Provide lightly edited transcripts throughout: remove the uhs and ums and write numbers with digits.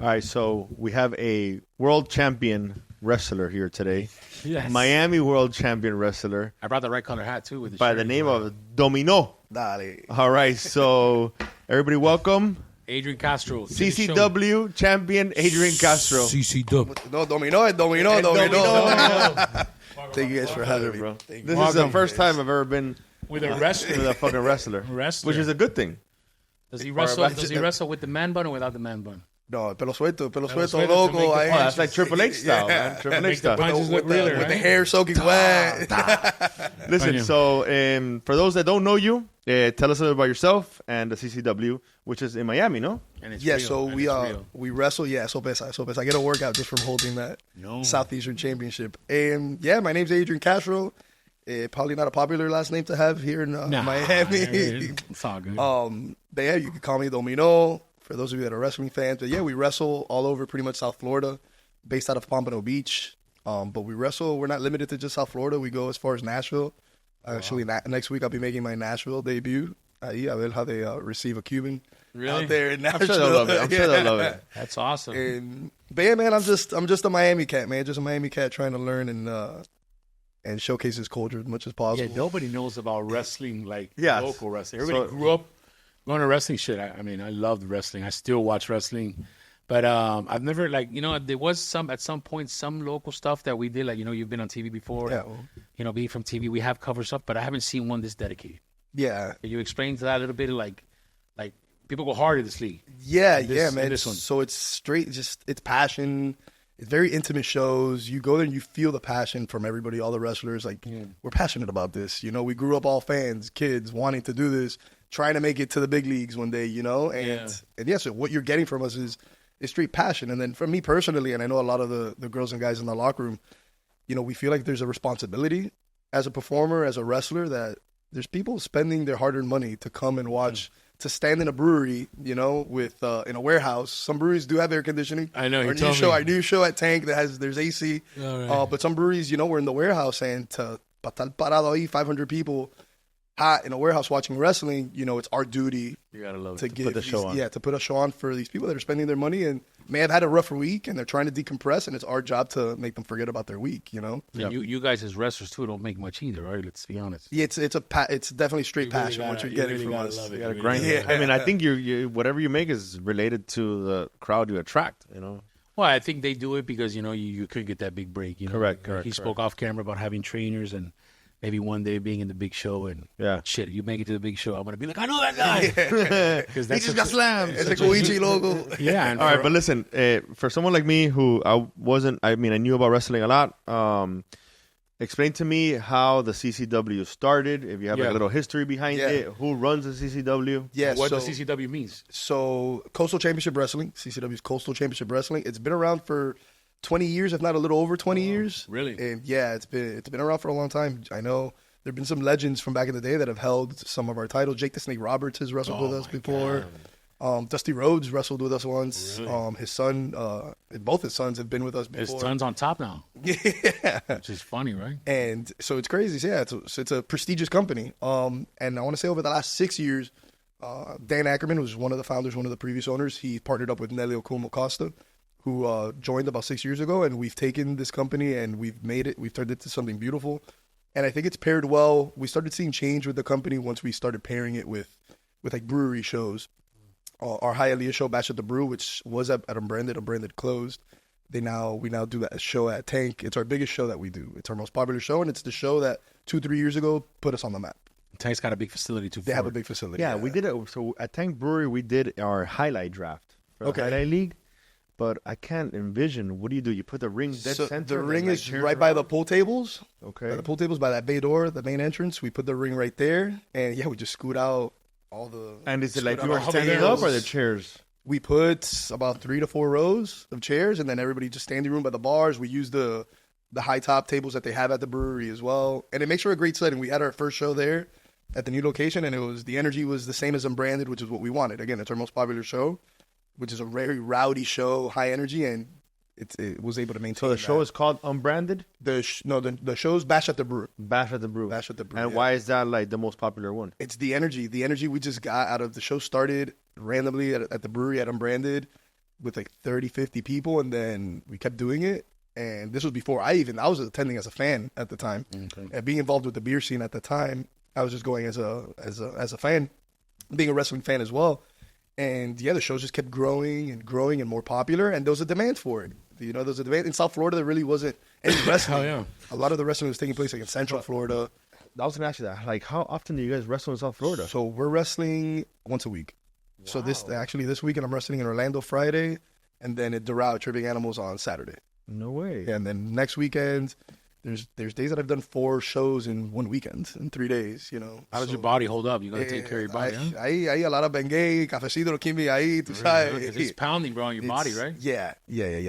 All right, so we have a world champion wrestler here today. Yes. Miami world champion wrestler I brought the right color hat, too. With the by shirt the as name well. of Domino. Dale. All right, so everybody welcome Adrian Castro. to the show. CCW champion Adrian Castro. CCW. No, Domino. Thank you guys for having me, Bro. Thank you. This is the first time I've ever been With a wrestler. with a fucking wrestler, Wrestler. which is a good thing. Does he wrestle with the man bun or without the man bun? No, pelo suelto, suelto to loco. make the ahí. Oh, that's like Triple H style, man. Triple H Make the style. punches look with, realer, with the right? hair soaking wet. Listen, Coño. so for those that don't know you, tell us a little about yourself and the CCW, which is in Miami, no? And it's Yeah, real, so and we it's real. we wrestle. Yeah, so pesa. I get a workout just from holding that Southeastern Championship. And yeah, my name's Adrian Castro. Probably not a popular last name to have here in Nah, Miami. It's all good. But yeah, you can call me Domino for those of you that are wrestling fans. But yeah, we wrestle all over pretty much South Florida, based out of Pompano Beach. But we wrestle. We're not limited to just South Florida. We go as far as Nashville. Actually, next week I'll be making my Nashville debut. Ahí, a ver how they receive a Cuban Really? out there in I'm Nashville. sure they'll love it. I'm sure they'll love it. That's awesome. But yeah, man, I'm just a Miami cat, man. Just a Miami cat trying to learn and showcase his culture as much as possible. Yeah, nobody knows about wrestling like Yes. local wrestling. Everybody So- grew up going to wrestling shit. I mean, I loved wrestling. I still watch wrestling. But I've never, there was at some point, some local stuff that we did. Like, you've been on TV before. Yeah, well, Being from TV, we have cover stuff, but I haven't seen one this dedicated. yeah, Can you explain to that a little bit? Like people go hard in this league. yeah, This- man. this one. So it's straight, it's passion. It's very intimate shows. You go there and you feel the passion from everybody, all the wrestlers. Like, we're passionate about this. We grew up all fans, kids, wanting to do this, trying to make it to the big leagues one day, And yeah, so what you're getting from us is straight passion. And then for me personally, and I know a lot of the girls and guys in the locker room, we feel like there's a responsibility as a performer, as a wrestler, that there's people spending their hard-earned money to come and watch, to stand in a brewery, with in a warehouse. Some breweries do have air conditioning. I know, Our you told me. our new show at Tank there's AC. All right. But some breweries, we're in the warehouse, and to estar parado ahí, 500 people hot in a warehouse watching wrestling, it's our duty You gotta love to it. give put the show on. Yeah, to put a show on for these people that are spending their money and may have had a rougher week, and they're trying to decompress, and it's our job to make them forget about their week. And you guys as wrestlers too don't make much either, right? Let's be honest. Yeah, it's definitely straight You really passion what gotta- you're you getting really from gotta us. love it. You gotta You grind really it. I mean, I think you whatever you make is related to the crowd you attract. Well, I think they do it because you could get that big break. Correct. He spoke off camera about having trainers and maybe one day being in the big show and Yeah. shit. You make it to the big show, I'm gonna be like, I know that guy because He just got slammed. It's a Koichi logo. Yeah. And All right, for- but listen, for someone like me who I knew about wrestling a lot. Explain to me how the CCW started. If you have like, Yeah. a little history behind Yeah. it, who runs the CCW? Yeah, what so, the CCW means. so Coastal Championship Wrestling, CCW's Coastal Championship Wrestling. It's been around for 20 years, if not a little over 20 years. Really? And yeah, it's been around for a long time. I know there've been some legends from back in the day that have held some of our titles. Jake the Snake Roberts has wrestled with us before. Dusty Rhodes wrestled with us once. Really? His son, both his sons have been with us His before. son's on top now, Yeah. which is funny, right? And so it's crazy. So yeah, it's a prestigious company. And I want to say over the last 6 years, Dan Ackerman was one of the founders, one of the previous owners. He partnered up with Nelly Costa, who joined about 6 years ago. And we've taken this company and we've turned it to something beautiful. And I think it's paired well. We started seeing change with the company once we started pairing it with like brewery shows. Our Hialeah show, Bash at the Brew, which was at Unbranded closed. We now do that show at Tank. It's our biggest show that we do. It's our most popular show, and it's the show that 2-3 years ago put us on the map. Tank's got a big facility too. They have a big facility. Yeah, we did it. So at Tank Brewery, we did our highlight draft for Okay. the highlight league. But I can't envision. What do? You put the ring dead So center. the and, ring like, is chairs right by around? the pool tables. Okay. By the pool tables, by that bay door, the main entrance. We put the ring right there, and yeah, we just scoot out all the. And is it scoot like out you were all the standing tables. up or the chairs? We put about 3 to 4 rows of chairs, and then everybody just standing room by the bars. We use the high top tables that they have at the brewery as well, and it makes for a great setting. We had our first show there at the new location, and the energy was the same as Unbranded, which is what we wanted. Again, it's our most popular show, which is a very rowdy show, high energy, and it was able to maintain. So the show that. is called Unbranded? the show's Bash at the Brew. Bash at the Brew. Bash at the Brew. And yeah. why is that like the most popular one? It's the energy we just got out of the show. Started randomly at the brewery at Unbranded, with like 30, 50 people, and then we kept doing it. And this was before I was attending as a fan at the time. Okay. And being involved with the beer scene at the time, I was just going as a fan, being a wrestling fan as well. And yeah, the shows just kept growing and more popular, and there was a demand for it. You know, there was a demand in South Florida. There really wasn't any wrestling. Oh, yeah. A lot of the wrestling was taking place like in Central Florida. I was gonna ask you that. Like, how often do you guys wrestle in South Florida? So we're wrestling once a week. Wow. So this weekend I'm wrestling in Orlando Friday, and then at Doral Tripping Animals on Saturday. No way. Yeah, and then next weekend, there's days that I've done 4 shows in one weekend, in 3 days, you know. How does your body hold up? You got to take care of your body, huh? Ahí a la hora bengue, cafecito, kimbi ahí, tú sabes. Because it's pounding, bro, on your body, right? Yeah.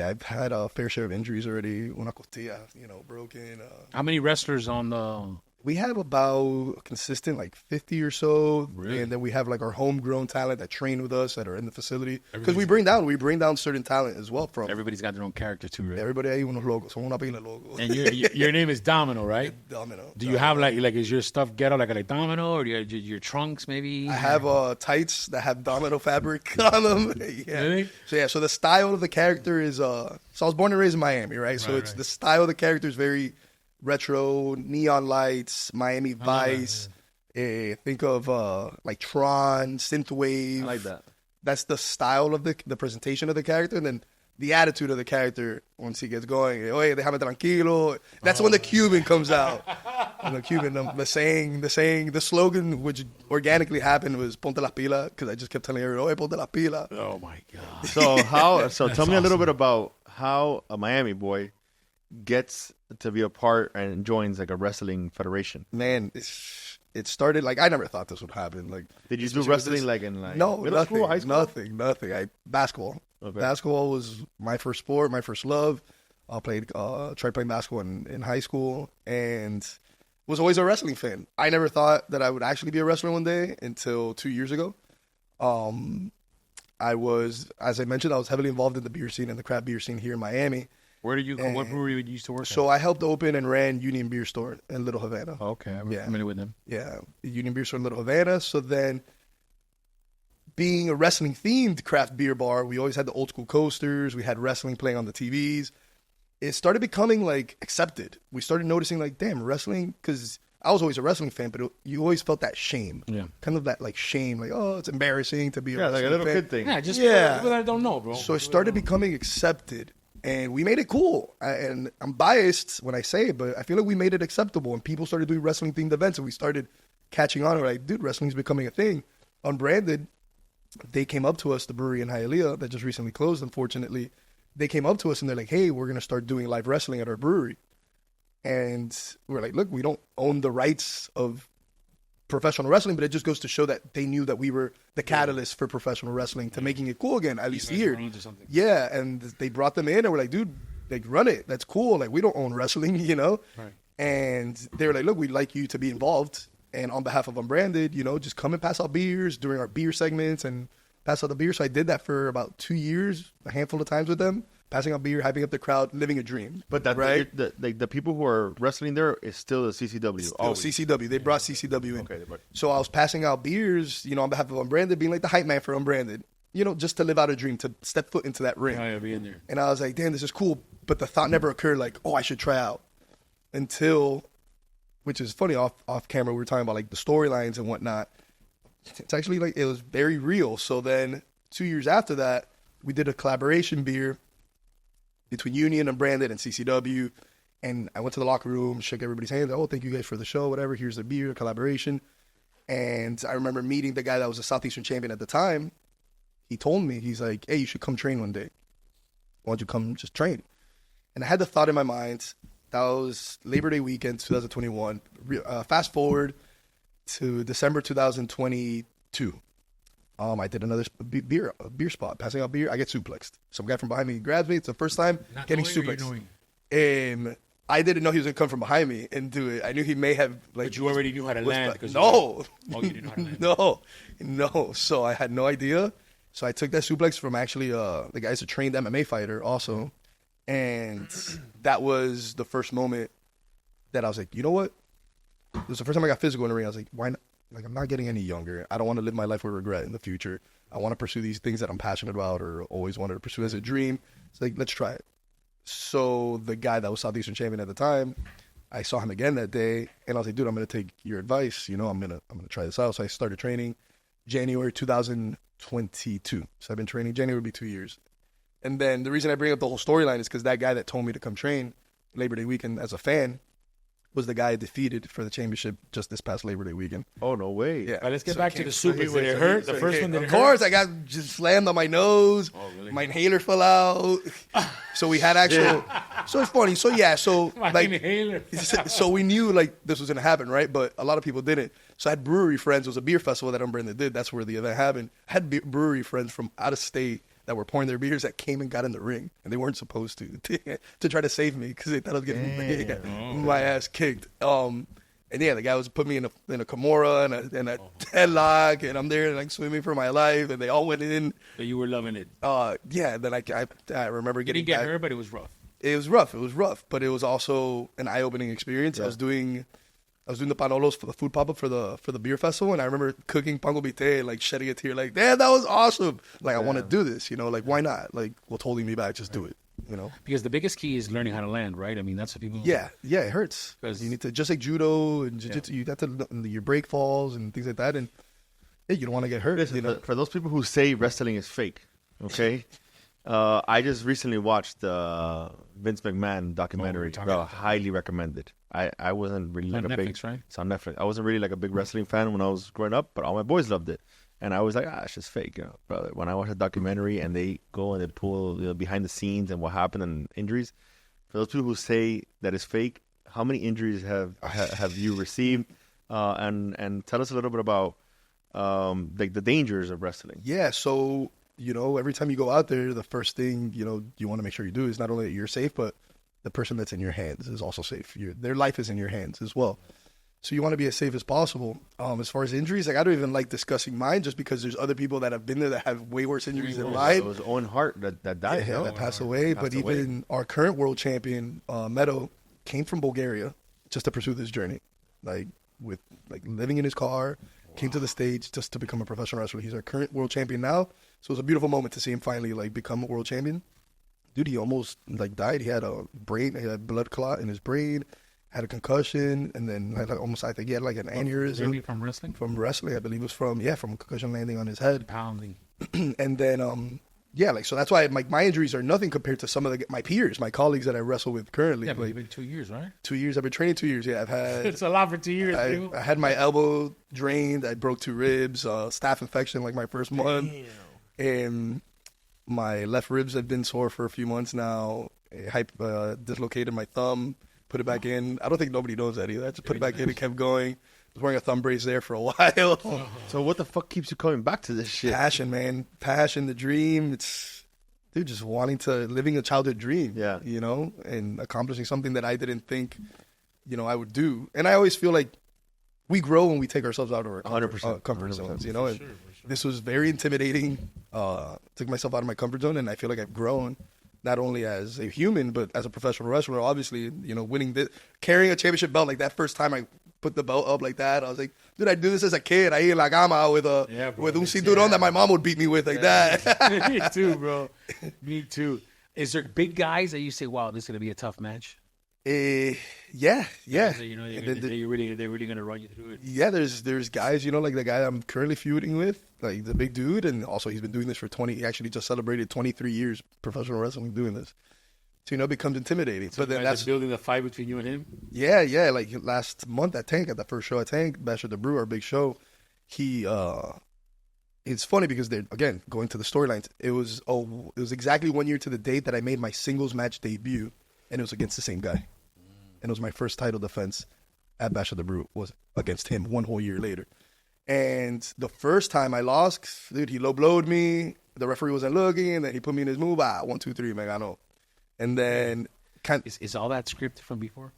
I've had a fair share of injuries already. Una costilla, broken. How many wrestlers on the... We have about consistent like 50 or so, Really? And then we have like our homegrown talent that train with us that are in the facility. Because we bring down certain talent as well from Everybody's got their own character too, right? everybody. Hay unos logos, son una pila de logos. And your name is Domino, right? Domino. Do you have like is your stuff ghetto like a Domino, or do you have your trunks maybe? I have tights that have Domino fabric on them. Yeah. Really? So the style of the character is so I was born and raised in Miami, right? So it's the style of the character is very retro, neon lights, Miami Vice. Think of like Tron, synthwave. I like that. That's the style of the presentation of the character, and then the attitude of the character once he gets going. Oye, déjame tranquilo. That's when the Cuban comes out. And the Cuban, the slogan which organically happened was "Ponte la pila," because I just kept telling everyone, "Oye, ponte la pila." Oh my god! So tell me a little bit about how a Miami boy gets to be a part and joins like a wrestling federation. Man, it started like I never thought this would happen. Like, did you do wrestling like in like no, middle school, high school? Nothing. Basketball. Okay. Basketball was my first sport, my first love. I tried playing basketball in high school, and was always a wrestling fan. I never thought that I would actually be a wrestler one day until 2 years ago. I was, as I mentioned, I was heavily involved in the beer scene and the craft beer scene here in Miami. What brewery did you used to work at? So I helped open and ran Union Beer Store in Little Havana. Okay, I'm familiar with them. Yeah, Union Beer Store in Little Havana. So then, being a wrestling-themed craft beer bar, we always had the old school coasters. We had wrestling playing on the TVs. It started becoming like accepted. We started noticing like, damn, wrestling, because I was always a wrestling fan, but you always felt that shame. Yeah. Kind of that like shame, like, oh, it's embarrassing to be a wrestling like a little fan. kid thing. Yeah, people that don't know, bro. So it started becoming accepted. And we made it cool. And I'm biased when I say it, but I feel like we made it acceptable. And people started doing wrestling-themed events, and we started catching on. We're like, dude, wrestling's becoming a thing. Unbranded, they came up to us, the brewery in Hialeah that just recently closed, unfortunately. They came up to us, and they're like, hey, we're going to start doing live wrestling at our brewery. And we're like, look, we don't own the rights of professional wrestling, but it just goes to show that they knew that we were the catalyst for professional wrestling to making it cool again, at least here. Yeah, and they brought them in, and we're like, dude, like, run it. That's cool. Like, we don't own wrestling, you know? Right. And they were like, look, we'd like you to be involved. And on behalf of Unbranded, just come and pass out beers during our beer segments and pass out the beer. So I did that for about 2 years, a handful of times with them. Passing out beer, hyping up the crowd, living a dream. But that right? the people who are wrestling there is still the CCW. Still CCW. They brought CCW in. Okay, so I was passing out beers, on behalf of Unbranded, being like the hype man for Unbranded. Just to live out a dream, to step foot into that ring. Yeah, be in there. And I was like, damn, this is cool. But the thought never occurred like, oh, I should try out. Until, which is funny, off camera, we were talking about like the storylines and whatnot. It's actually like, it was very real. So then 2 years after that, we did a collaboration beer between Union and Branded and CCW. And I went to the locker room, shook everybody's hands. Oh, thank you guys for the show, whatever. Here's the beer, collaboration. And I remember meeting the guy that was a Southeastern champion at the time. He told me, he's like, hey, you should come train one day. Why don't you come just train? And I had the thought in my mind. That was Labor Day weekend, 2021. Fast forward to December 2022. I did another beer spot, passing out beer. I get suplexed. Some guy from behind me grabs me. It's the first time getting suplexed. I didn't know he was going to come from behind me and do it. I knew he may have. Like, but you already knew how to land. No. Oh, you didn't know how to land. No. So I had no idea. So I took that suplex from actually the guy's a trained MMA fighter also. And that was the first moment that I was like, you know what? It was the first time I got physical in the ring. I was like, why not? I'm not getting any younger. I don't want to live my life with regret in the future. I want to pursue these things that I'm passionate about or always wanted to pursue as a dream. It's like, let's try it. So the guy that was Southeastern champion at the time, I saw him again that day, and I was like, dude, I'm going to take your advice. You know, I'm gonna try this out. So I started training January 2022. So I've been training. January would be 2 years. And then the reason I bring up the whole storyline is because that guy that told me to come train Labor Day weekend as a fan was the guy I defeated for the championship just this past Labor Day weekend. Oh, no way. Yeah. All right, let's get So back to the super. Did it hurt? The first one did it Of hurt? course, I got just slammed on my nose. Oh, really? My inhaler fell out. So we had actual. So it's funny. So yeah. So My like. inhaler. So we knew like this was gonna happen, right? But a lot of people didn't. So I had brewery friends. It was a beer festival that Umbrella did. That's where the event happened. I had brewery friends from out of state that were pouring their beers that came and got in the ring, and they weren't supposed to try to save me because they thought I was getting my ass kicked. And yeah, the guy was put me in a Kimura and a headlock, and I'm there like swimming for my life, and they all went in. But you were loving it. Yeah. Then I remember You getting didn't get back. hurt, but it was rough. It was rough, but it was also an eye-opening experience. I was doing the panolos for the food pop-up for the beer festival, and I remember cooking pango vite, like shedding a tear, like, damn, that was awesome. Like, I want to do this, you know, like, why not? Like, what's holding me back? Just do it, you know? Because the biggest key is learning how to land, right? I mean, that's what people. Yeah, it hurts. 'Cause- You need to, just like judo and jiu-jitsu, you have to, your break falls and things like that, and yeah, you don't want to get hurt, Listen, you know? for those people who say wrestling is fake, okay? I just recently watched the Vince McMahon documentary. talking Bro, about that. highly recommended. I wasn't really On like a big. Netflix, right? It's on Netflix. I wasn't really like a big wrestling fan when I was growing up, but all my boys loved it, and I was like, it's just fake, you know. Bro, when I watched the documentary and they go and they pull behind the scenes and what happened and injuries, for those people who say that it's fake, how many injuries have you received? And tell us a little bit about like the dangers of wrestling. Yeah, so, you know, every time you go out there, the first thing, you know, you want to make sure you do is not only that you're safe, but the person that's in your hands is also safe. Their life is in your hands as well. So you want to be as safe as possible. As far as injuries, like I don't even like discussing mine just because there's other people that have been there that have way worse injuries than mine. It was Owen Hart that died. Yeah, that passed away. But even our current world champion, Meadow, came from Bulgaria just to pursue this journey. Like living in his car, came to the States just to become a professional wrestler. He's our current world champion now. So it was a beautiful moment to see him finally like become a world champion. Dude, he almost like died. He had he had blood clot in his brain, had a concussion, and then I think he had like an aneurysm. Really from wrestling? From wrestling, I believe it was from concussion landing on his head. Pounding. And then so that's why my injuries are nothing compared to some of my peers, my colleagues that I wrestle with currently. Yeah, but Like, you've been 2 years, right? 2 years. I've been training 2 years. Yeah, I've had. It's a lot for 2 years, I had my elbow drained. I broke 2 ribs. Staph infection like my first month, and my left ribs have been sore for a few months now. I dislocated my thumb. Put it back in. I don't think nobody knows that either. I just put it back in and kept going. I was wearing a thumb brace there for a while. So what the fuck keeps you coming back to this shit? Passion, man. Passion, the dream. It's, dude, just living a childhood dream. Yeah. You know, and accomplishing something that I didn't think, you know, I would do. And I always feel like we grow when we take ourselves out of our 100%. comfort zones, you know. And this was very intimidating. Took myself out of my comfort zone, and I feel like I've grown. Not only as a human, but as a professional wrestler. Obviously, you know, carrying a championship belt like that first time I put the belt up like that, I was like, dude, I do this as a kid. I eat la gama with un cinturón that my mom would beat me with like that. Me too, bro. Me too. Is there big guys that you say, wow, this is going to be a tough match? Yeah. So, you know, they're really going to run you through it. Yeah, there's guys, you know, like the guy I'm currently feuding with, like the big dude, and also he's been doing this for he actually just celebrated 23 years professional wrestling doing this. So, you know, it becomes intimidating. So but then that's building the fight between you and him? Yeah. Like last month at Tank, at the first show at Tank, Basher the Brew, our big show, it's funny because they're, again, going to the storylines, it was exactly 1 year to the date that I made my singles match debut, and it was against the same guy. And it was my first title defense at Bash of the Brew was against him 1 whole year later. And the first time I lost, dude, he low-blowed me. The referee wasn't looking, and then he put me in his move. 1, 2, 3, man, I know. And then... Is all that scripted from before?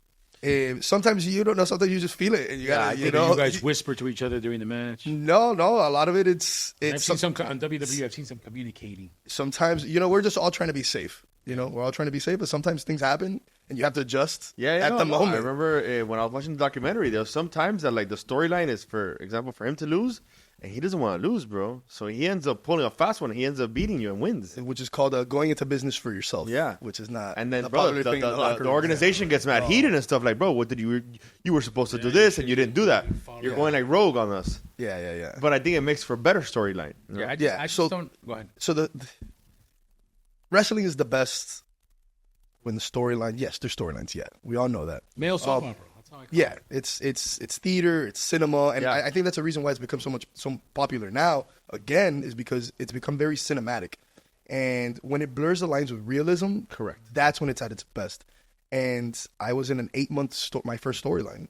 Sometimes you don't know. Sometimes you just feel it, and you gotta, you know. You guys whisper to each other during the match. No. A lot of it's. I've seen some on WWE. I've seen some communicating. Sometimes, we're just all trying to be safe. We're all trying to be safe, but sometimes things happen, and you have to adjust. At the moment. I remember when I was watching the documentary, there was some times that like the storyline is, for example, for him to lose, and he doesn't want to lose, bro. So he ends up pulling a fast one. He ends up beating you and wins. Which is called going into business for yourself. Yeah. Which is not. And then, a bro, popular thing in the locker the room. organization gets mad heated and stuff like, bro, what did you were supposed to do this and you didn't do that. You're going like rogue on us. Yeah. But I think it makes for better storyline. You know? I just don't. Go ahead. So the wrestling is the best when the storyline. Yes, there's storylines. Yeah, we all know that. Male soap opera. That's how I call Yeah, it. it's theater, it's cinema, and I think that's the reason why it's become so popular now. Again, is because it's become very cinematic, and when it blurs the lines with realism, Correct. That's when it's at its best. And I was in an 8-month my first storyline.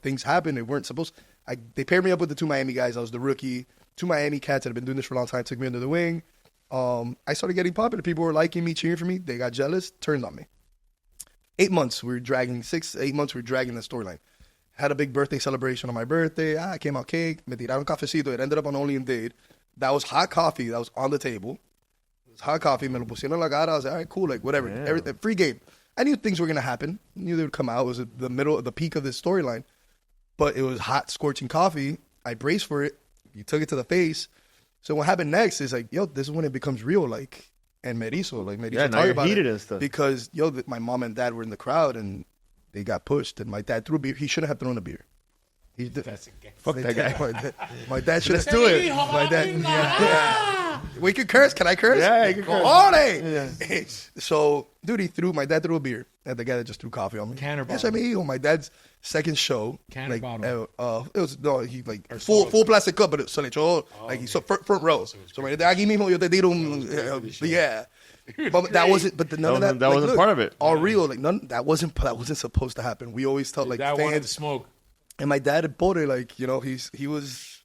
Things happened. They weren't supposed. They paired me up with the 2 Miami guys. I was the rookie. 2 Miami cats that have been doing this for a long time took me under the wing. I started getting popular. People were liking me, cheering for me. They got jealous, turned on me. 8 months, we were dragging 8 months, we were dragging the storyline. Had a big birthday celebration on my birthday. I came out cake. Me tiraron cafecito. It ended up on Only in Dade. That was hot coffee. That was on the table. It was hot coffee. Me lo pusieron en la cara. I was like, all right, cool, like whatever. Yeah. Everything, free game. I knew things were going to happen. I knew they would come out. It was the peak of this storyline. But it was hot, scorching coffee. I braced for it. You took it to the face. So what happened next is like, this is when it becomes real, like, and Merizo now talk you're about heated it and stuff. because my mom and dad were in the crowd and they got pushed, and my dad threw a beer. He shouldn't have thrown a beer. Fuck that guy. My dad should have. Let's do it. My dad. Yeah. We can curse. Can I curse? Yeah, you can curse. Cojones! So, dude, my dad threw a beer at the guy that just threw coffee on me. Can or Yes, bottle? I mean, my dad's second show. Can or bottle? It was he like full plastic cup, but it se le echó like he front row. So my dad, aquí mismo yo te tiro yeah. But that wasn't. But none of that. That wasn't part of it. All real, like none. That wasn't supposed to happen. We always tell like That wanted to fans. smoke. And my dad at Pobre, like, he was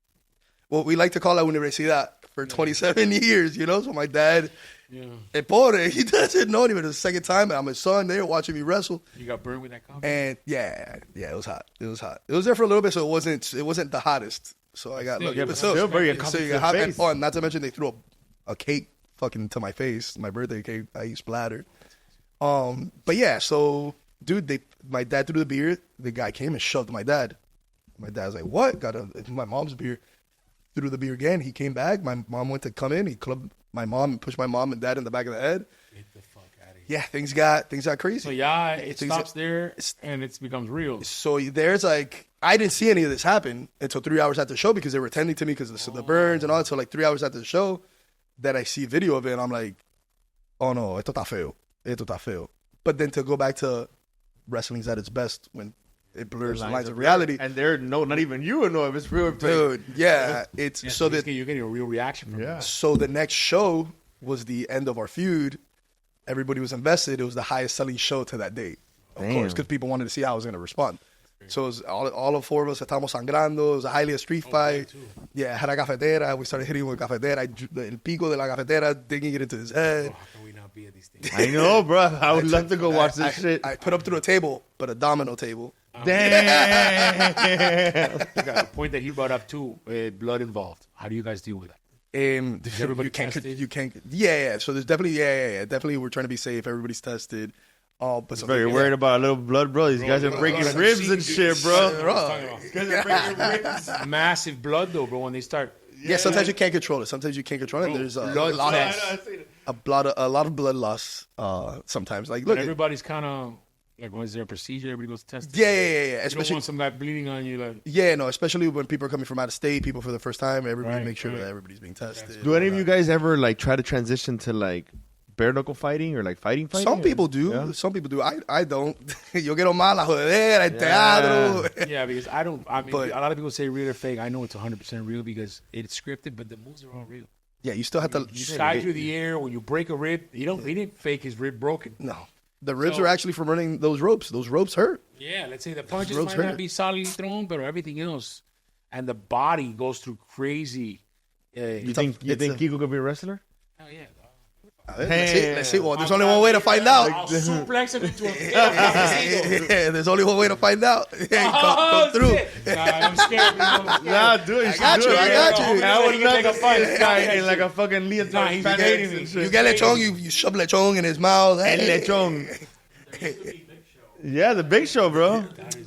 what we like to call la universidad for 27 years, So my dad at Pobre, he doesn't know anybody. The second time, I'm his son. They were watching me wrestle. You got burned with that coffee? And it was hot. It was hot. It was there for a little bit, so it wasn't the hottest. So I got lucky. but still very so you got hot and fun. Not to mention they threw a cake fucking to my face, my birthday cake. I splattered. But yeah, so dude, my dad threw the beer. The guy came and shoved my dad. My dad's like, "What?" Got my mom's beer. Threw the beer again. He came back. My mom went to come in. He clubbed my mom and pushed my mom and dad in the back of the head. Get the fuck out of here. Yeah, things got crazy. So it stops there and it becomes real. So there's like, I didn't see any of this happen until 3 hours after the show because they were attending to me because of the burns and all that. So like 3 hours after the show, that I see video of it and I'm like, oh no, esto está feo. But then to go back to wrestling's at its best when it blurs the lines of reality. And not even you would know if it's real. Dude, yeah. It's so that you're getting a real reaction from it. So the next show was the end of our feud. Everybody was invested. It was the highest selling show to that date, of course, because people wanted to see how I was going to respond. So it was all of 4 of us. Estamos sangrando. It was a street fight. Yeah, had a cafetera. We started hitting with cafetera. El pico de la cafetera, digging it into his head. How can we not be at these things? I know, bro. I would love to go watch this shit. I put up through a table, but a domino table. Damn. A point that he brought up too, blood involved. How do you guys deal with that? Everybody tested? You can't. Yeah. So there's definitely, definitely. We're trying to be safe. Everybody's tested. But Very worried about a little blood, bro. These guys are breaking ribs and shit, bro. These guys are breaking ribs. Massive blood though, bro. When they start. Yeah, sometimes you can't control it. There's a lot of blood loss. Sometimes, like, look, everybody's kind of like, when is there a procedure? Everybody goes tested. Yeah. You don't Especially want some guy bleeding on you, like. Yeah, no. Especially when people are coming from out of state, people for the first time. Everybody make sure that everybody's being tested. Do any of you guys ever like try to transition to like bare knuckle fighting or like fighting? Some people do. Yeah. Some people do. I don't. Yo quiero más la jodedera, el teatro. Yeah, because I don't. I mean, a lot of people say real or fake. I know it's 100% real because it's scripted, but the moves are all real. Yeah, you still have to. You slide through the air when you break a rib. He didn't fake his rib broken. No, the ribs are actually from running those ropes. Those ropes hurt. Yeah, let's say the punches Ropes might not hurt. be solidly thrown, but everything else, and the body goes through crazy. You think Kiko could be a wrestler? Hell yeah. Let's see. Well, there's only one way to find out. I'll suplex him into a Yeah, there's only one way to find out. Come through. Nah, I'm scared. Nah, dude, you should got do you, it. I got you. I would He can love take to a see fight. this guy in like a fucking leotard. Nah, he's Fanatic hating me. and shit. You get lechon, you shove lechon in his mouth. El lechon. Yeah, the Big Show, bro.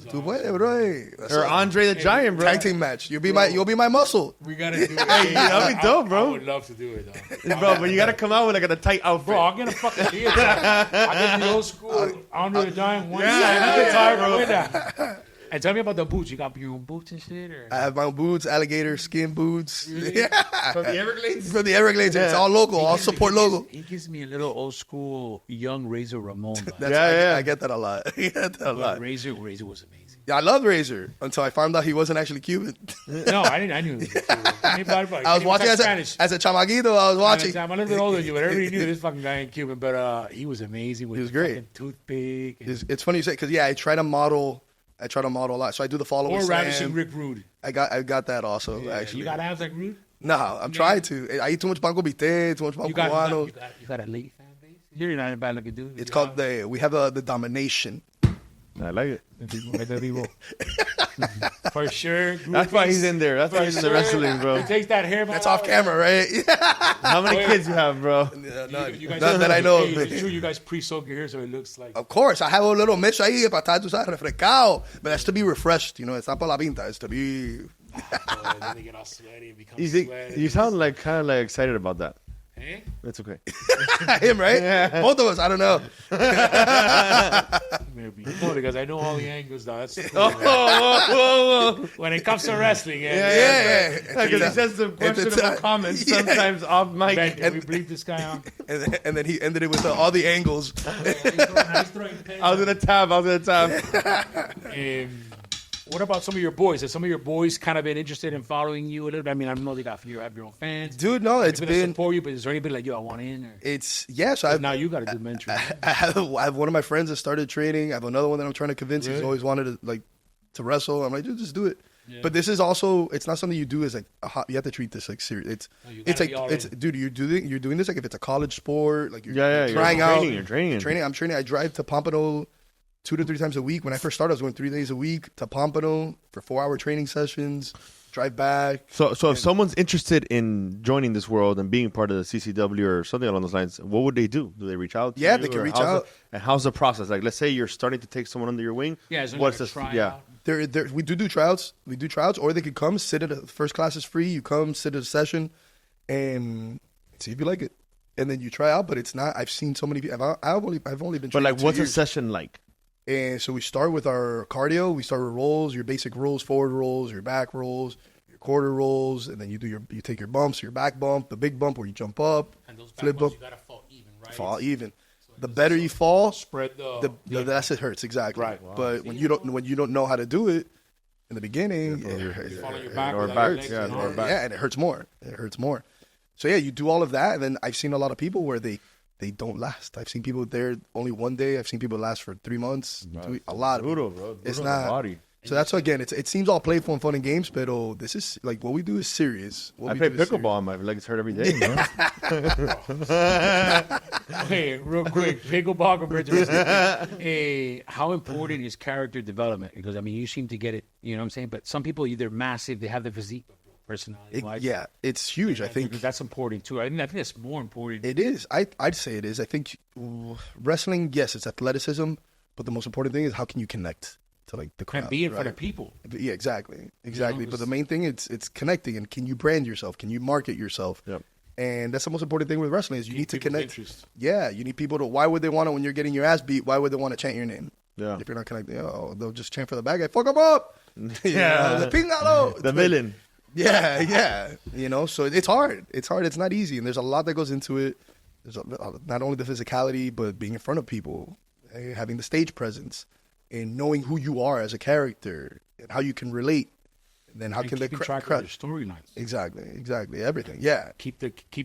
Dude, what, bro? That's Or a Andre the Giant, bro. tag team match. You'll be my muscle. We gotta do it. That'd be dope, I bro. would love to do it, though. Bro, but you gotta come out with like a tight outfit. Bro, I'll get a fucking theater. I'll get the old school Andre the Giant one side guitar, bro. With that. And tell me about the boots. You got your own boots and shit? Or? I have my own boots, alligator skin boots. Yeah. From the Everglades? From the Everglades. It's all local, all support logo. He gives me a little old school young Razor Ramon vibe. I get that a lot. I get that a lot. Razor was amazing. Yeah, I love Razor until I found out he wasn't actually Cuban. No, I didn't. I knew it was I was watching as a chamaguito. I was watching. I'm a little bit older than you, but everybody knew this fucking guy ain't Cuban. But he was amazing. With He was the great. fucking toothpick. And It's funny you say because I try to model a lot. So I do the follow or with Ravishing Sam. Rick Rude. I got that also actually. You got abs like Rude? No, I'm trying to. I eat too much panko bite, too much panko You got cubano. you got a lady fan base? You're not a bad looking dude. It's called we have the domination. I like it. For sure. That's why he's in there. That's why he's in the wrestling, bro. He takes that hair. That's off camera, right? How many kids you have, bro? None. You guys None that I know Hey, of. it's true. You guys pre-soak your hair so it looks like. Of course, I have a little mix ahí para estar, tú sabes, refrescado. But that's to be refreshed, it's not para la pinta. It's to be... And then they get all sweaty and become You think sweaty. you sound like kind of like excited about that? Eh? That's okay. Him, right? Both of us, I don't know. Maybe. No, because I know all the angles now. That's Whoa, whoa, whoa. when it comes to wrestling. Yeah. Because he says some questionable comments sometimes off mic. Ben, can we bleep this guy out? And then he ended it with all the angles. I was in a tab. What about some of your boys? Have some of your boys kind of been interested in following you a little bit? I mean, I know they have your own fans. Dude, no, it's People that been... support you, but is there anybody like, yo, I want in? Or So now you got a good mentor. I have one of my friends that started training. I have another one that I'm trying to convince. He's always wanted to wrestle. I'm like, dude, just do it. Yeah. But this is also, it's not something you do as like you have to treat this like serious. Dude, you're doing this like if it's a college sport, like you're trying out. You're training. I'm training. I drive to Pompano 2 to 3 times a week. When I first started, I was going 3 days a week to Pompano for 4-hour training sessions. Drive back. So if someone's interested in joining this world and being part of the CCW or something along those lines, what would they do? Do they reach out? Yeah, they can reach out. And how's the process? Like, let's say you're starting to take someone under your wing. Yeah, what's this? Yeah. We do tryouts. We do tryouts, or they could come sit at first class is free. You come sit at a session and see if you like it, and then you try out. But it's not. I've seen so many people. I've only been. But like, what's 2 years. a session like? And so we start with our cardio. We start with rolls, your basic rolls, forward rolls, your back rolls, your quarter rolls, and then you take your bumps, your back bump, the big bump where you jump up, And those flip bumps, up, you gotta fall even, right? fall even. The better you fall, Spread that's it hurts exactly. Right. Wow. But when you don't know how to do it in the beginning, you fall on your back, or with back, your legs, yeah, you know? or back. yeah, and it hurts more. So yeah, you do all of that, and then I've seen a lot of people where they don't last. I've seen people there only one day. I've seen people last for 3 months. A lot of Brutal, bro. It's Brutal not. body. So that's why, again, it seems all playful and fun and games, but this is like what we do is serious. I play pickleball and my legs hurt every day. Hey, real quick, pickleball compared to wrestling. Hey, how important is character development? Because I mean, you seem to get it. You know what I'm saying? But some people, they're massive. They have the physique, personality. Yeah, it's huge. I think that's important too. I think that's more important. it is. I'd say it is. I think wrestling, yes, it's athleticism, but the most important thing is how can you connect to like the crowd And be in front right? of people. Yeah, exactly. You know, But the main thing it's connecting, and can you brand yourself? Can you market yourself? Yep. And that's the most important thing with wrestling is you need to people's connect. interest. Yeah, you need people to. Why would they want to when you're getting your ass beat? Why would they want to chant your name? Yeah. If you're not connecting, they'll just chant for the bad guy. Fuck him up. Yeah. The pingalo. The villain. Yeah. So it's hard. It's not easy, and there's a lot that goes into it. There's not only the physicality, but being in front of people, having the stage presence, and knowing who you are as a character and how you can relate. And then how can keeping the track crowd? of your storylines? Exactly. Everything. Yeah. Keep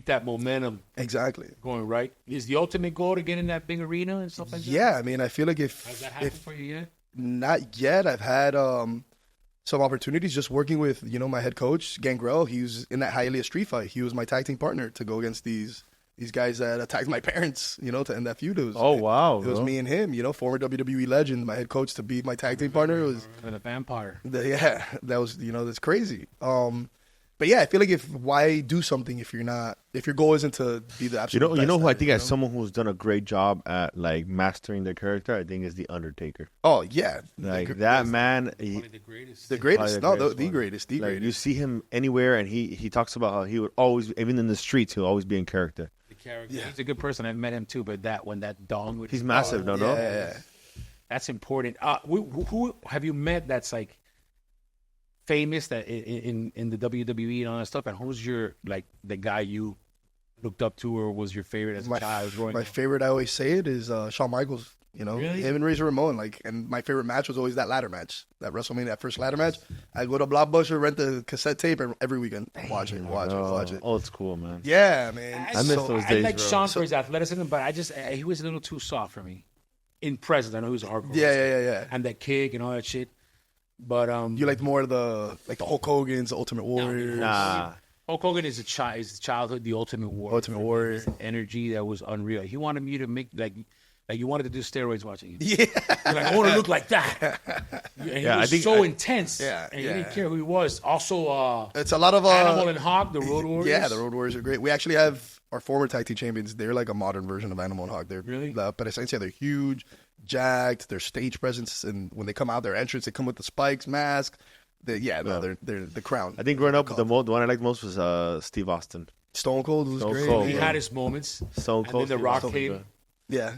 that momentum Exactly. going, right? Is the ultimate goal to get in that big arena and stuff like that? Yeah. I mean, I feel like Has that happened for you yet? Not yet. I've had some opportunities just working with, my head coach, Gangrel. He was in that Hialeah street fight. He was my tag team partner to go against these These guys that attacked my parents, you know, to end that feud. It was, Oh, wow, It was bro. me and him, you know, former WWE legend, my head coach to be my tag team partner. It was, The vampire. yeah, that was, you know, that's crazy. But yeah, I feel like why do something if your goal isn't to be the absolute best You know who at I it, think you as know? someone who's done a great job at like mastering their character, I think is the Undertaker. Oh yeah, Like that man, One of the greatest. the greatest, Probably no, the the greatest greatest, the like you greatest. see him anywhere, and he talks about how he would always, even in the streets, he'll always be in character. The character. He's a good person. I've met him too, but when that dong would He's massive, no. Yeah. that's important. Who have you met that's like famous that in the WWE and all that stuff? And who's your like the guy you looked up to or was your favorite as a child growing My up? favorite, I always say it, is Shawn Michaels. You know, Really? him and Razor Ramon. Like, and my favorite match was always that ladder match, that WrestleMania, that first ladder match. I go to Blockbuster, rent the cassette tape, and every weekend watch it. Oh, it's cool, man. Yeah, man. I miss those I days, like bro. Sean for his athleticism, but he was a little too soft for me. In presence, I know he was a hardcore. Yeah, wrestler. yeah. And that kick and all that shit. But You like more of the Hulk Hogan's, the Ultimate Warrior. Nah, Hulk Hogan is his childhood, the Ultimate Warrior. Ultimate Warrior. His energy that was unreal. He wanted me to make like you wanted to do steroids watching him. Yeah. You're like, I want to look like that. And he Yeah, was I think so intense. Yeah, And he yeah. didn't care who he was. Also, It's a lot of Animal and Hawk, the Road Warriors. Yeah, the Road Warriors are great. We actually have our former tag team champions. They're like a modern version of Animal and Hawk. They're Really? But essentially, they're huge, jacked. Their stage presence, and when they come out, their entrance, they come with the spikes, mask. They're the crown. I think growing up, the one I liked most was Steve Austin. Stone Cold was Stone great. Cold, He bro. had his moments. Stone And Cold. then The Rock Steve came. Austin, Yeah,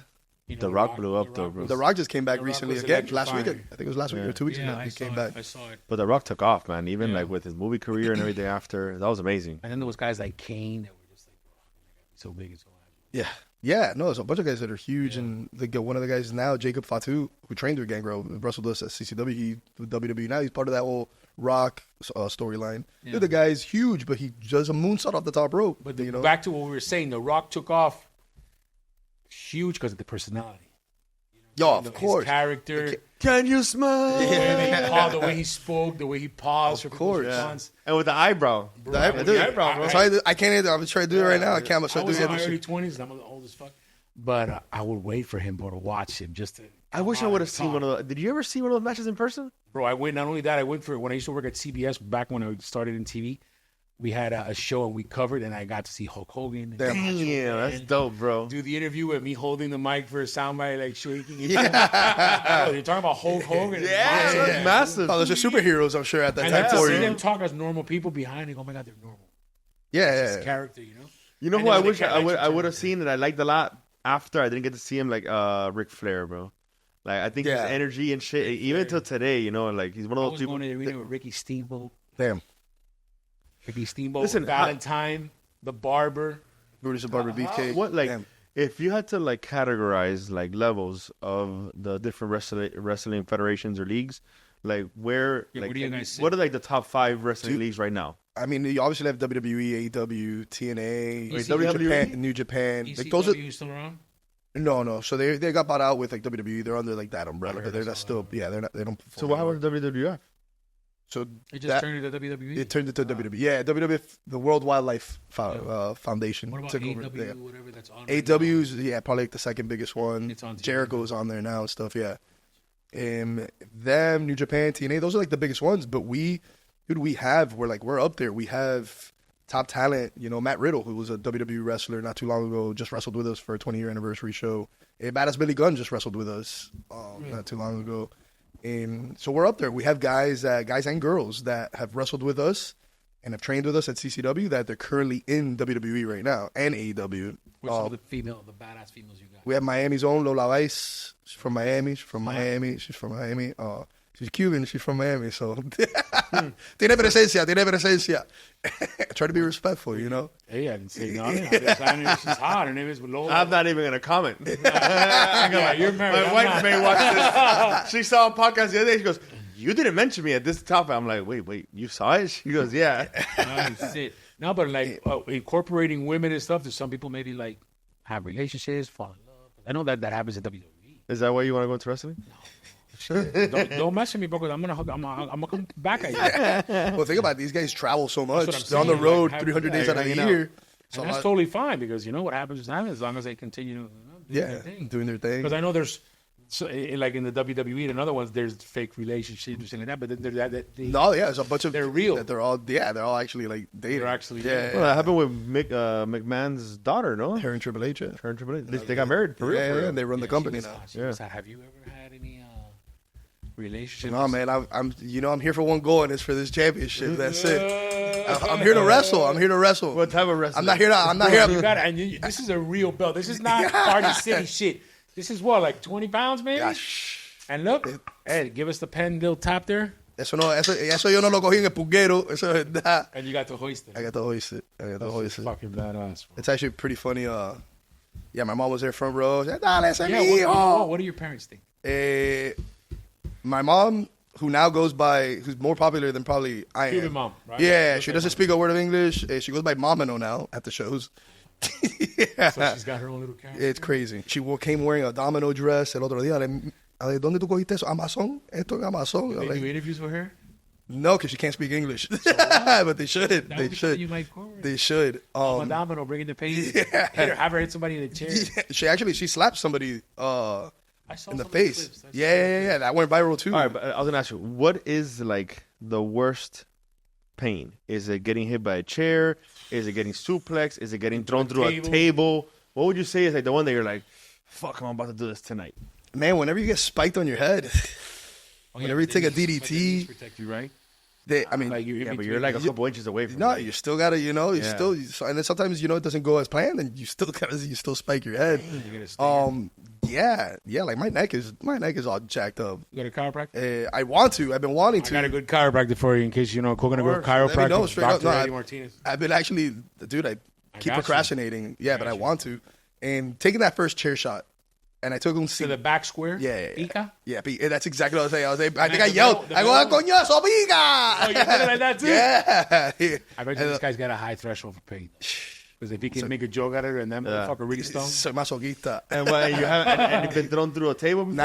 You know, The Rock blew up, though, bro. The Rock just came back The Rock recently was again last electrifying. weekend. I think it was last week or 2 weeks ago. Yeah, He came back. I saw it. But The Rock took off, man. Even Yeah. like with his movie career and everything after, that was amazing. And then there was guys like Kane that were just like, so big and so happy. Yeah. No, there's a bunch of guys that are huge, and one of the guys now, Jacob Fatu, who trained with Gangrel, wrestled us at CCW. He with WWE now. He's part of that whole Rock storyline. Yeah. The other guy's huge, but he does a moonsault off the top rope. But you know, back to what we were saying, The Rock took off huge because of the personality. of His course. character, Can you smile? the way he spoke, the way he paused for people's course. response. And with the eyebrow. The eyebrow, bro. I can't. I'm trying to do it right now. I can't. I'm I trying to was do in the my other early shit. 20s, and I'm old as fuck. But I would wait for him, bro, to watch him just to. I wish I would have seen one of those. Did you ever see one of those matches in person? Bro, I went. Not only that, I went for when I used to work at CBS back when I started in TV. We had a show and we covered, and I got to see Hulk Hogan. Damn. Yeah, that's dope, bro. Do the interview with me holding the mic for a soundbite, like shaking. Yeah. You're talking about Hulk Hogan. Yeah, that's massive. Oh, those are superheroes, I'm sure, at that And time then to for see you. them talk as normal people behind, and oh my god, they're normal. Yeah, This character, you know. You know And who then I when wish they I would catch each have other. seen that I liked a lot after I didn't get to see him, like Ric Flair, bro. Like I think Yeah. his energy and shit, even till today, you know, like he's one I of was those people. going to the arena with Ricky Steamboat. Damn. Ricky Steamboat, Listen, Valentine, the Barber. Brutus and Barber Beefcake. What like Damn. if you had to like categorize like levels of the different wrestling federations or leagues, like where Yeah, like where do you guys sit? what are like the top 5 wrestling leagues right now? I mean, you obviously have WWE, AEW, TNA, Wait, WWE? New Japan. ECW Like those are still around? no. So they got bought out with like WWE. They're under like that umbrella, but they're not still. Yeah, they're not. They don't. So perform why was WWF? So It just that- turned into WWE. it turned into WWE. Yeah, WWF, the World Wildlife Foundation, What about took AW, over. Yeah. whatever that's on? AW's probably like the second biggest one. It's on TV. Jericho's on there now and stuff. Yeah, them New Japan, TNA, those are like the biggest ones. But we're up there. We have top talent. You know, Matt Riddle, who was a WWE wrestler not too long ago, just wrestled with us for a 20-year anniversary show. Badass Billy Gunn just wrestled with us not too long ago. So we're up there. We have guys and girls that have wrestled with us and have trained with us at CCW that they're currently in WWE right now and AEW. What's all the badass females you got? We have Miami's own Lola Ice. She's from Miami. She's Cuban. She's from Miami. So tiene presencia. Try to be respectful, you know. Hey, I didn't say nothing. I just saying she's hot. Her name is Lola. I'm not even gonna comment. Yeah, you're married. My I'm wife not. may watch this. She saw a podcast the other day. She goes, "You didn't mention me at this topic." I'm like, "Wait, you saw it?" She goes, "Yeah." No, shit. No, but like incorporating women and stuff. There's some people maybe like have relationships, fall in love. I know that happens at WWE. Is that why you want to go into wrestling? Don't mess with me, bro. Because I'm gonna come back at you. Well, think about it. These guys travel so much. what I'm They're on the saying, road like, 300 days yeah, out of the hanging out. year. So And that's totally fine because you know what happens is happens as long as they continue doing their thing. doing their thing. Because I know there's, like in the WWE and other ones, there's fake relationships and like that, but then There's a bunch of they're real. that they're all actually like dating. They're actually Well, that happened with McMahon's daughter, no? Her and Triple H. Her and Triple H. They got married for real. Yeah, and they run the company now. Have you ever had any relationships? No, man, I'm I'm here for one goal, and it's for this championship. That's it. I'm here to wrestle. What type of wrestling? I'm not here. You got it. And this is a real belt. This is not Party City shit. This is what, like 20 pounds, maybe? And look, Ed, give us the pen little top there. Eso yo no lo cogí en el pulguero. Eso es verdad. And you got to hoist it. I got to hoist it. Fucking badass. Bro. It's actually pretty funny. Yeah, my mom was there front row. She said, Dale, ese mijo. What do your parents think? My mom, who now goes by, who's more popular than probably I am. Cuban mom, right? Yeah, she doesn't speak a word of English. She goes by Momino now at the shows. Yeah. So she's got her own little character. It's crazy. She came wearing a domino dress el otro día. ¿Dónde tú cogiste eso? Amazon? Esto en Amazon. Did you do interviews with her? No, because she can't speak English. But they should. They should. You might cover. They should. Domino, bring in the page. Yeah. Have her hit somebody in the chair. Yeah, she slapped somebody I saw in the some face. clips. Yeah. That went viral too. All right, but I was gonna ask you, what is like the worst pain? Is it getting hit by a chair? Is it getting suplex? Is it getting thrown through a table? What would you say is like the one that you're like, fuck, I'm about to do this tonight? Man, whenever you get spiked on your head, whenever you take a DDT, protect you, right? But you're like a couple inches away from no, it. you still gotta, and then sometimes it doesn't go as planned, and you still spike your head. Like my neck is all jacked up. You got a chiropractor? I want to. I've been wanting to. I got a good chiropractor for you in case we're gonna go chiropractor. Dr. Eddie Martinez. I've been actually, dude. I keep procrastinating. Yeah, but I want to. And taking that first chair shot, and I took him to the back square. Yeah. That's exactly what I was saying. I think I yelled. I go, coñazo, piga! Oh, you did it like that too? Yeah. I bet you this guy's got a high threshold for pain. Because if he can make a joke out of it and that motherfucker really stoned. Soy masoquista. And you've been thrown through a table before?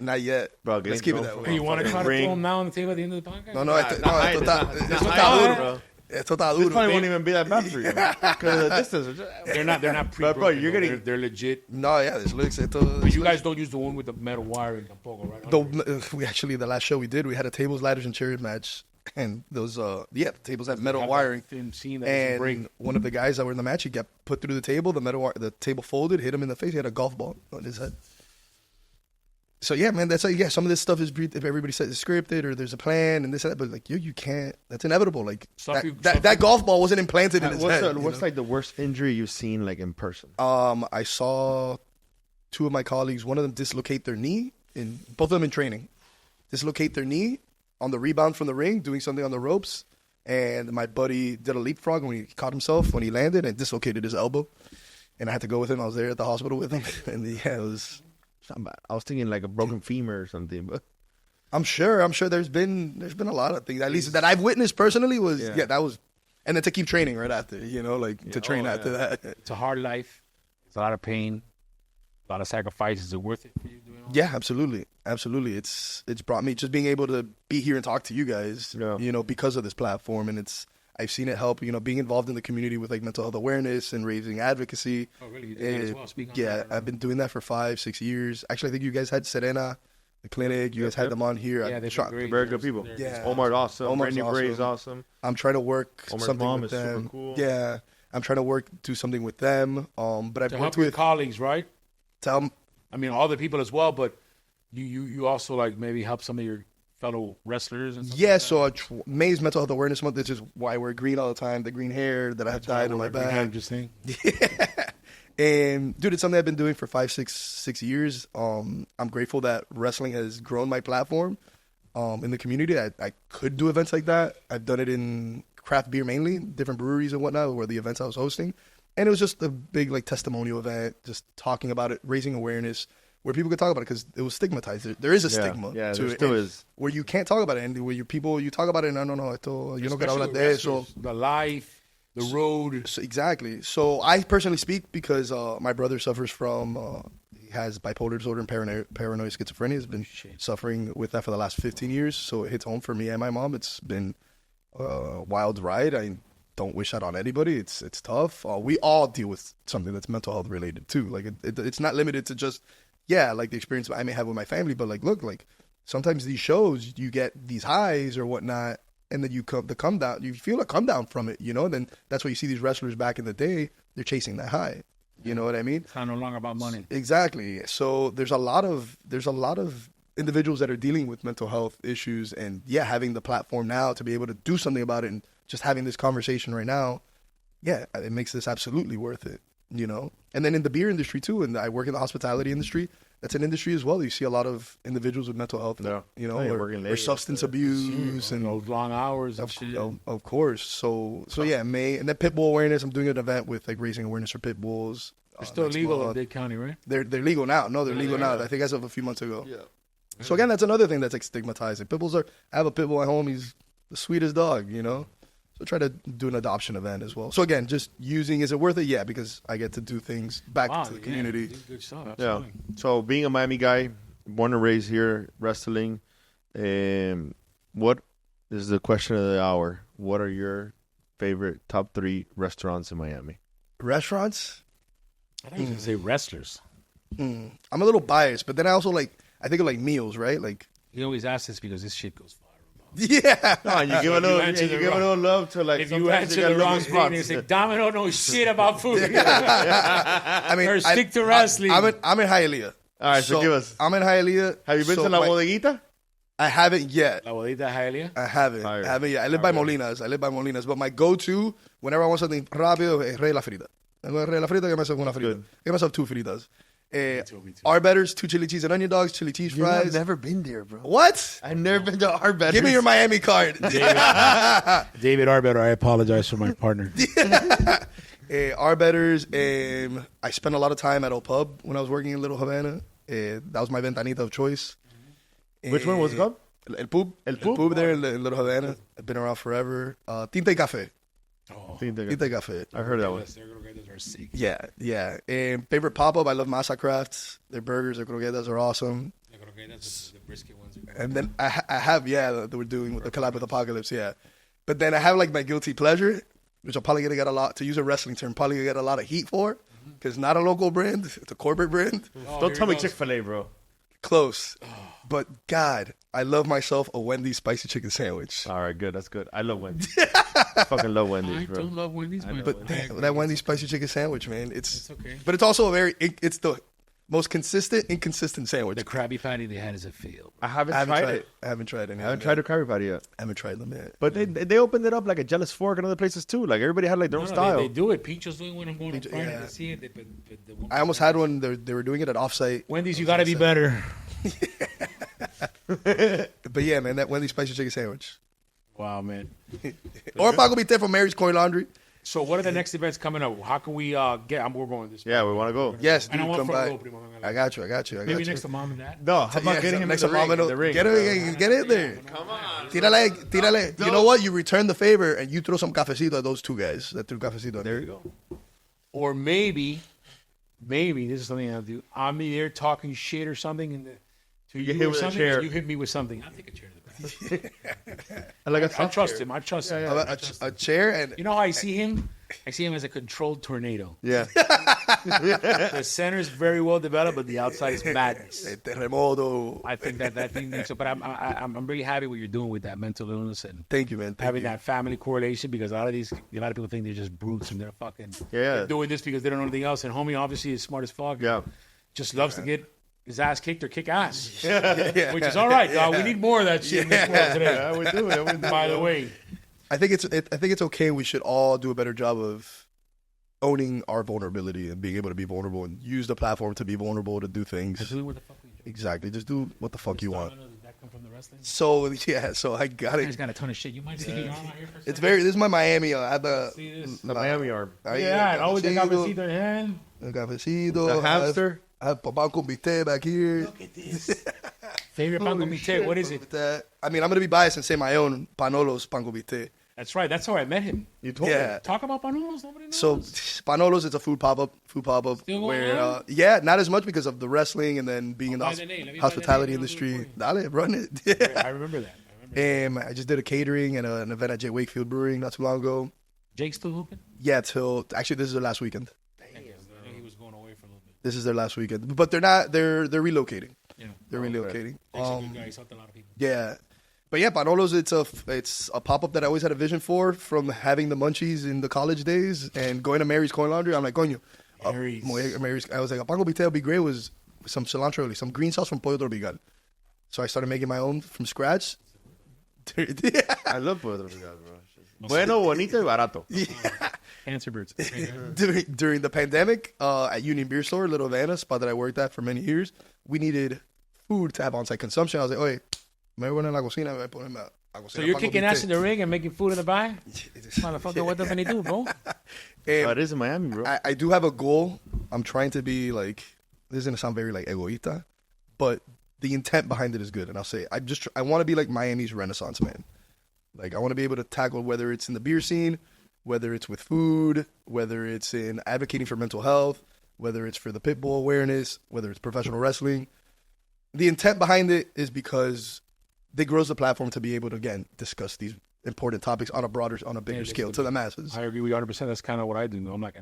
Not yet. Bro, let's keep it that way. Hey, you want to try to throw him now on the table at the end of the podcast? No, esto está duro, bro. Esto está duro. This probably won't even be that bad for you. Because they're not pre-broken. Bro, you're getting... They're legit. No, yeah, this looks... But you guys don't use the one with the metal wiring tampoco, right? We actually, the last show we did, we had a tables, ladders, and chairs match. And those, the tables had metal wiring. And one of the guys that were in the match, he got put through the table. The table folded, hit him in the face. He had a golf ball on his head. So yeah, man, that's like some of this stuff is if everybody says it's scripted or there's a plan and this and that, but like you can't. That's inevitable. Like that golf ball wasn't implanted in his head. What's like the worst injury you've seen like in person? I saw two of my colleagues. One of them dislocate their knee, both of them in training, dislocate their knee on the rebound from the ring, doing something on the ropes, and my buddy did a leapfrog when he caught himself when he landed and dislocated his elbow, and I had to go with him. I was there at the hospital with him, and it was. I was thinking like a broken femur or something, but I'm sure there's been a lot of things at least that I've witnessed personally that was, and then to keep training right after, to train after that. It's a hard life. It's a lot of pain, a lot of sacrifices. Is it worth it for you doing all that? Yeah, absolutely. It's brought me just being able to be here and talk to you guys, because of this platform, and I've seen it help, being involved in the community with like mental health awareness and raising advocacy. Oh, really? You did that as well? Speak on yeah, that, right? I've been doing that for 5-6 years. Actually, I think you guys had Serena, the clinic. You guys had them on here. Yeah, they're great. Very good people. Yeah. Omar's awesome. Omar's Randy Bray is awesome. I'm trying to work Omar's something mom with is them. super cool. Yeah, I'm trying to do something with them. But I've To worked help your with colleagues, right? I mean, all the people as well, but you also like maybe help some of your fellow wrestlers and stuff. Yeah, so May's Mental Health Awareness Month. This is why I wear green all the time. The green hair that I have dyed on my back. Just saying. Yeah. And dude, it's something I've been doing for 5-6 years. I'm grateful that wrestling has grown my platform in the community. I could do events like that. I've done it in craft beer mainly, different breweries and whatnot, where the events I was hosting. And it was just a big like testimonial event, just talking about it, raising awareness, where people could talk about it because it was stigmatized. There is a stigma to it. There still is. Where you can't talk about it, and where you talk about it, no, esto, yo no quiero hablar de eso. The life, the road. So, exactly. So I personally speak because my brother suffers from, he has bipolar disorder and paranoid schizophrenia. He's been suffering with that for the last 15 years. So it hits home for me and my mom. It's been a wild ride. don't wish that on anybody. It's tough. We all deal with something that's mental health related too. Like it's not limited to just like the experience I may have with my family, but like look, like sometimes these shows you get these highs or whatnot, and then you come down. You feel a come down from it, you know. Then that's why you see these wrestlers back in the day. They're chasing that high. You know what I mean? It's not no longer about money. Exactly. So there's a lot of individuals that are dealing with mental health issues, and having the platform now to be able to do something about it, and just having this conversation right now, it makes this absolutely worth it. You know. And then in the beer industry too, and I work in the hospitality industry. That's an industry as well. You see a lot of individuals with mental health, you know, or substance abuse and those long hours and shit. Of course. So May, and then pit bull awareness. I'm doing an event with like raising awareness for pit bulls. They're still legal in Dade County, right? They're legal now. No, they're legal now. I think as of a few months ago. Yeah. So again, that's another thing that's like stigmatizing. Pit bulls I have a pit bull at home. He's the sweetest dog, you know. So try to do an adoption event as well. So again, just using, is it worth it? Yeah, because I get to do things back to the community. Good stuff. Absolutely. Yeah. So being a Miami guy, born and raised here, wrestling, what is the question of the hour? What are your favorite top 3 restaurants in Miami? Restaurants? I think you can say wrestlers. I'm a little biased, but then I think of like meals, right? Like you always ask this because this shit goes viral. Yeah. No, you give a little love to like. If you answer the wrong thing, you say Domino knows shit about food. I mean, or stick to wrestling. I'm in Hialeah. All right, so give us. I'm in Hialeah. Have you been to La Bodeguita? I haven't yet. La Bodeguita Hialeah? I haven't yet. I live by Molinas. But my go-to, whenever I want something rápido, es Rey La Frita. I go to Rey La Frita, get myself una frita. Get myself 2 fritas. Me too. Arbetters, 2 chili cheese and onion dogs, chili cheese fries. I've never been there, bro. What? I've never been to Arbetters. Give me your Miami card. David Arbetter, I apologize for my partner. Arbetters, I spent a lot of time at El Pub when I was working in Little Havana. That was my ventanita of choice. Which one was it called? El Pub. El Pub there in Little Havana. I've been around forever. Tinta y Café. Tinta y Café. I heard that one. Yeah. And favorite pop-up, I love Masa Crafts. Their burgers, their croquetas are awesome. The brisket ones. And then I have, that we're doing with the collab with Apocalypse, But then I have like my guilty pleasure, which I'm probably going to get a lot, to use a wrestling term, probably going to get a lot of heat for, because not a local brand, it's a corporate brand. Don't tell me Chick-fil-A, bro. Close. But God, I love myself a Wendy's spicy chicken sandwich. All right, good. That's good. I love Wendy's. I fucking love Wendy's, bro. I don't love Wendy's, but that Wendy's spicy chicken sandwich, man, it's okay. But it's also it's the most consistent, inconsistent sandwich. The Krabby Patty they had is a fail. I haven't tried it. I haven't tried any. I haven't tried the Krabby Patty yet. I haven't tried them yet. But they opened it up like a Jealous Fork in other places too. Like everybody had like their own style. They do it. Peach was doing one. I'm going to Friday to see it. I almost had one. They were doing it at offsite. Wendy's, you got to be better. But yeah, man, that Wendy's spicy chicken sandwich. Wow, man. Or Paco Bite from Mary's Coin Laundry. So what are the next events coming up? How can we get? We're going this. Yeah, we want to go. Yes, dude, I want come by. I got you. Maybe next to Mom and Dad. No, how about getting him next in to Mom and the ring? Get in there. Come on. Tírale. You know what? You return the favor and you throw some cafecito at those 2 guys that threw cafecito. There you go. Or maybe this is something I'll do. I'm there talking shit or something, and you get hit with a chair. You hit me with something. I'll take a chair to the back. I trust him. I trust him. A chair and you know how I see him? I see him as a controlled tornado. Yeah. The center is very well developed, but the outside is madness. Terremoto. I think that thing. So, but I'm very happy what you're doing with that mental illness and thank you, man. Having that family correlation, because a lot of people think they're just brutes and they're fucking they're doing this because they don't know anything else. And homie obviously is smart as fuck. Yeah. Just loves to get his ass kicked or kick ass. Which is all right, dog. We need more of that shit in this world today. Yeah, we do. By the way. I think it's okay. We should all do a better job of owning our vulnerability and being able to be vulnerable and use the platform to be vulnerable, to do things. Do what the fuck we do. Exactly. Just do what the fuck you want. Did that come from the wrestling? So I got it. He's got a ton of shit. You mind sticking your arm out here for a second? This is my Miami. I have the Miami arm. Yeah, and always the cafecito in hand. The cafecito. The hamster. I have pan con bistec back here. Look at this. Favorite pan con bistec, what is it? I mean, I'm going to be biased and say my own Panolo's pan con bistec. That's right. That's how I met him. You told me. Talk about Panolo's. Nobody knows. So Panolo's, it's a food pop-up. Where, not as much because of the wrestling and then being in the hospitality industry. Dale, run it. I remember that. I just did a catering and an event at J. Wakefield Brewing not too long ago. Jake still hooping? Yeah, actually this is their last weekend. He was going away for a little bit. This is their last weekend, but they're not. They're relocating. Yeah. They're relocating. Jake's a good guy. He's helped a lot of people. Yeah. But yeah, Panolo's, it's a pop-up that I always had a vision for from having the munchies in the college days and going to Mary's Coin Laundry. I'm like, coño. Mary's. I was like, a pango biteo would be great with some cilantro, some green sauce from Pollo Tropical. So I started making my own from scratch. I love Pollo Tropical, bro. Bueno, bonito y barato. Yeah. Cancer birds. During the pandemic, at Union Beer Store, Little Havana, spot that I worked at for many years, we needed food to have on-site consumption. I was like, oye, me voy en la cocina, voy a ponerme a cocinar. So you're kicking ass in the ring and making food in the back? Motherfucker, what doesn't he do, bro? It is in Miami, bro. I do have a goal. I'm trying to be like, this is going to sound very like egoísta, but the intent behind it is good. And I'll say, I want to be like Miami's Renaissance man. Like, I want to be able to tackle whether it's in the beer scene, whether it's with food, whether it's in advocating for mental health, whether it's for the pit bull awareness, whether it's professional wrestling. The intent behind it is because it grows the platform to be able to, again, discuss these important topics on a bigger scale to the masses. I agree with you 100%. That's kind of what I do. I'm like,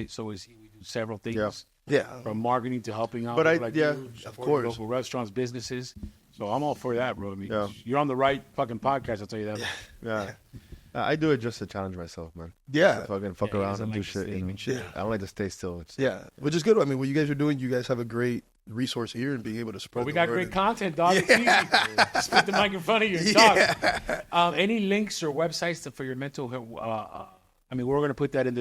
so is he. We do several things. Yeah. From marketing to helping out. But of course. Local restaurants, businesses. So I'm all for that, bro. I mean, you're on the right fucking podcast, I'll tell you that. Yeah. I do it just to challenge myself, man. Yeah. Fucking fuck around and do shit. I don't like to stay still. Yeah. Which is good. I mean, what you guys are doing, you guys have a great resource here and being able to spread we the got word. great content, dog. It's easy. Just put the mic in front of you and talk. Any links or websites for your mental health? I mean, we're going to put that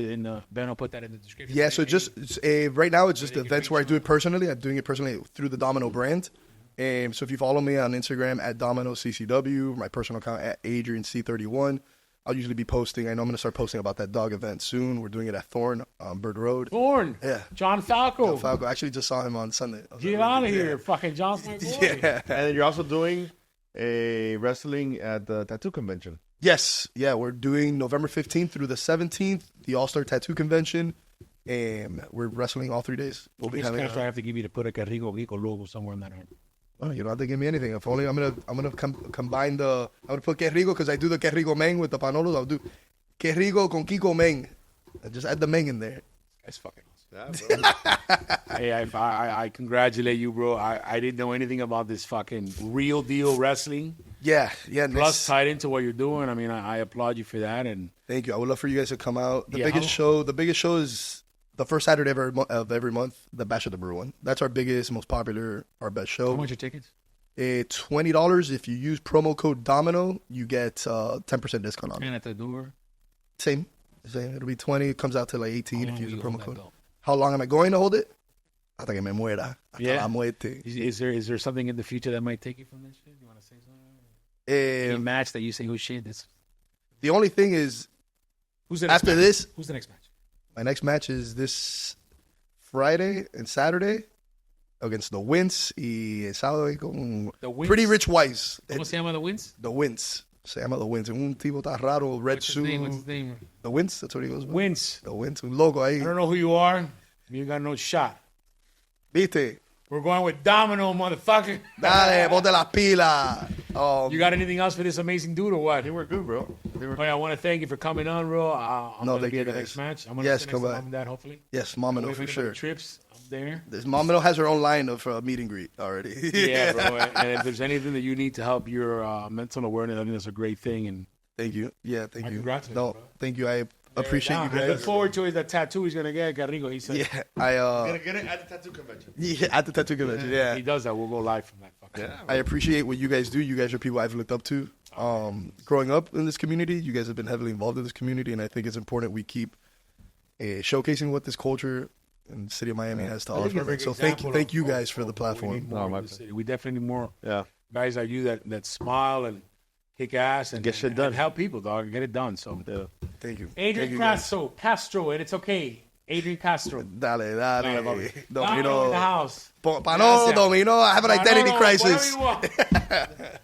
Ben will put that in the description. Yeah, so just right now, it's just events where I do it personally. I'm doing it personally through the Domino brand. So if you follow me on Instagram at DominoCCW, my personal account at AdrianC31, I'll usually be posting. I know I'm going to start posting about that dog event soon. We're doing it at Thorn on Bird Road. Thorn? Yeah. John Falco. John Falco. I actually just saw him on Sunday. Get out of here. Fucking John's my boy. Yeah. And then you're also doing a wrestling at the tattoo convention. Yes. Yeah, we're doing November 15th through the 17th, the All-Star Tattoo Convention. And we're wrestling all 3 days. We'll be having. I have to give you to put a Carrigo Geeko logo somewhere in that arm. Oh, you don't have to give me anything. If only I'm gonna combine the. I'm gonna put Querigo because I do the Querigo Meng with the Panolos. I'll do Querigo con Kiko Meng. I just add the Meng in there. That's fucking awesome. Yeah, bro. Hey, I congratulate you, bro. I didn't know anything about this fucking real deal wrestling. Yeah. Plus tied into what you're doing. I mean, I applaud you for that. And thank you. I would love for you guys to come out. The biggest show is the first Saturday of every month, the Bash of the Brew one. That's our biggest, most popular, our best show. How much are tickets? $20. If you use promo code Domino, you get 10% discount on it. And at the door? Same. It'll be 20. It comes out to like 18 if you use a promo code. Belt? How long am I going to hold it? Hasta que me muera. Hasta la muerte. Is there something in the future that might take you from this shit? You want to say something? Any match that you say, oh shit, this. The only thing is, who's the next after match? this, who's the next match? My next match is this Friday and Saturday against the Wince y sábado con Pretty Rich Weiss. ¿Cómo se llama the Wince? The Wince. Se llama The Wince. Un tipo tan raro, red suit. What's his name? The Wince, that's what he goes by. Wince. The Wince, un logo ahí. I don't know who you are. You got no shot. Viste. We're going with Domino, motherfucker. Dale, ponte las pilas. You got anything else for this amazing dude or what? They were good, bro. I want to thank you for coming on, bro. I'm going to be at the next match. I'm going to come mom and dad, hopefully. Yes, Momino for sure. Trips, I'm there. Momino has her own line of meet and greet already. Yeah, bro. And if there's anything that you need to help your mental awareness, I think that's a great thing. And thank you. Yeah, thank you. Congratulations, bro. Thank you. I appreciate you guys. I look forward to that tattoo he's going to get, Carrigo. He said. Yeah, Gonna get it at the tattoo convention. Yeah, at the tattoo convention. Yeah. He does that. We'll go live from that. I appreciate what you guys do. You guys are people I've looked up to. Growing up in this community, you guys have been heavily involved in this community, and I think it's important we keep showcasing what this culture and the city of Miami has to offer. So thank you guys for the platform. We definitely need more Yeah. guys like you that smile and kick ass and get shit done. and help people, dog, and get it done. So Thank you. Adrian Castro, and it's okay. Adrian Castro. Dale. Domino in the Domino. house. Panolo, Domino. I have an identity crisis. Whatever you want.